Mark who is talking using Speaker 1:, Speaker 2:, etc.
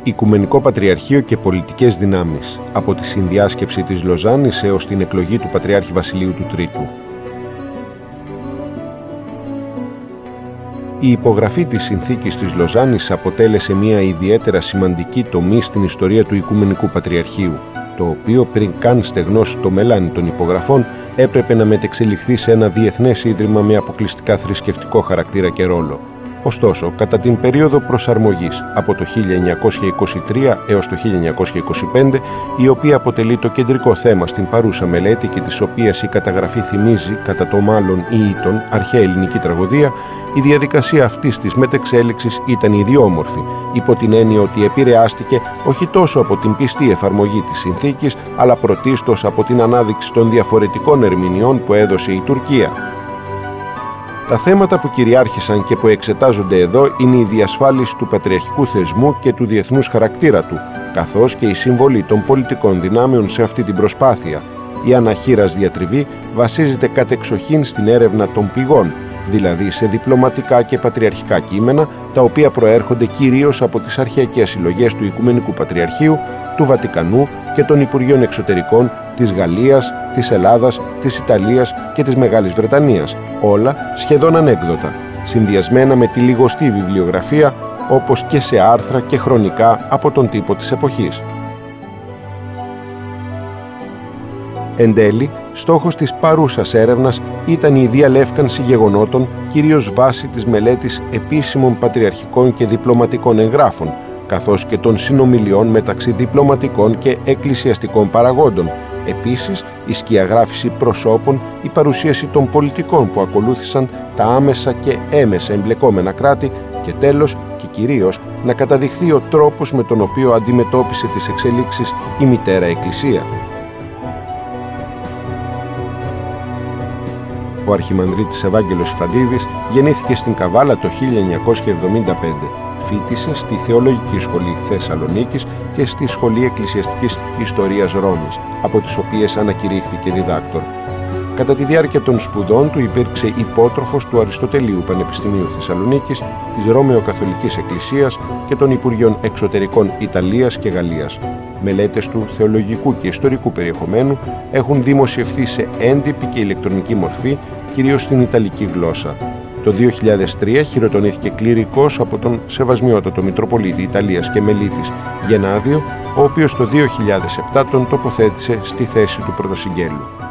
Speaker 1: Οικουμενικό Πατριαρχείο και πολιτικές δυνάμεις, από τη συνδιάσκεψη της Λοζάνης έως την εκλογή του Πατριάρχη Βασιλείου του Τρίτου. Η υπογραφή της Συνθήκης της Λοζάνης αποτέλεσε μια ιδιαίτερα σημαντική τομή στην ιστορία του Οικουμενικού Πατριαρχείου, το οποίο πριν καν στεγνώσει το μελάνι των υπογραφών έπρεπε να μετεξελιχθεί σε ένα διεθνές ίδρυμα με αποκλειστικά θρησκευτικό χαρακτήρα και ρόλο. Ωστόσο, κατά την περίοδο προσαρμογής από το 1923 έως το 1925, η οποία αποτελεί το κεντρικό θέμα στην παρούσα μελέτη και της οποίας η καταγραφή θυμίζει, κατά το μάλλον ή ήτον, αρχαία ελληνική τραγωδία, η διαδικασία αυτής της μετεξέλιξης ήταν ιδιόμορφη, υπό την έννοια ότι επηρεάστηκε όχι τόσο από την πιστή εφαρμογή της συνθήκης, αλλά πρωτίστως από την ανάδειξη των διαφορετικών ερμηνειών που έδωσε η Τουρκία. Τα θέματα που κυριάρχησαν και που εξετάζονται εδώ είναι η διασφάλιση του πατριαρχικού θεσμού και του διεθνούς χαρακτήρα του, καθώς και η συμβολή των πολιτικών δυνάμεων σε αυτή την προσπάθεια. Η αναχείρας διατριβή βασίζεται κατεξοχήν στην έρευνα των πηγών, δηλαδή σε διπλωματικά και πατριαρχικά κείμενα, τα οποία προέρχονται κυρίως από τις αρχαιακές συλλογές του Οικουμενικού Πατριαρχείου, του Βατικανού και των Υπουργείων Εξωτερικών της Γαλλίας, της Ελλάδας, της Ιταλίας και της Μεγάλης Βρετανίας, όλα σχεδόν ανέκδοτα, συνδυασμένα με τη λιγοστή βιβλιογραφία, όπως και σε άρθρα και χρονικά από τον τύπο της εποχής. Εν τέλει, στόχος της παρούσας έρευνας ήταν η διαλεύκανση γεγονότων, κυρίως βάσει της μελέτης επίσημων πατριαρχικών και διπλωματικών εγγράφων, καθώς και των συνομιλιών μεταξύ διπλωματικών και εκκλησιαστικών παραγόντων. Επίσης, η σκιαγράφηση προσώπων, η παρουσίαση των πολιτικών που ακολούθησαν τα άμεσα και έμεσα εμπλεκόμενα κράτη και τέλος και κυρίως να καταδειχθεί ο τρόπος με τον οποίο αντιμετώπισε τις εξελίξεις η Μητέρα Εκκλησία. Ο Αρχιμανδρίτης Ευάγγελος Φραντίδης γεννήθηκε στην Καβάλα το 1975. Φοίτησε στη Θεολογική Σχολή Θεσσαλονίκης και στη Σχολή Εκκλησιαστικής Ιστορίας Ρώμης, από τις οποίες ανακηρύχθηκε διδάκτορ. Κατά τη διάρκεια των σπουδών του υπήρξε υπότροφος του Αριστοτελείου Πανεπιστημίου Θεσσαλονίκης, της Ρωμαιοκαθολικής Εκκλησίας και των Υπουργείων Εξωτερικών Ιταλίας και Γαλλίας. Μελέτες του θεολογικού και ιστορικού περιεχομένου έχουν δημοσιευθεί σε έντυπη και ηλεκτρονική μορφή, κυρίως στην Ιταλική γλώσσα. Το 2003 χειροτονήθηκε κληρικός από τον Σεβασμιότατο Μητροπολίτη Ιταλίας και Μελίτης Γενάδιο, ο οποίος το 2007 τον τοποθέτησε στη θέση του πρωτοσυγγέλου.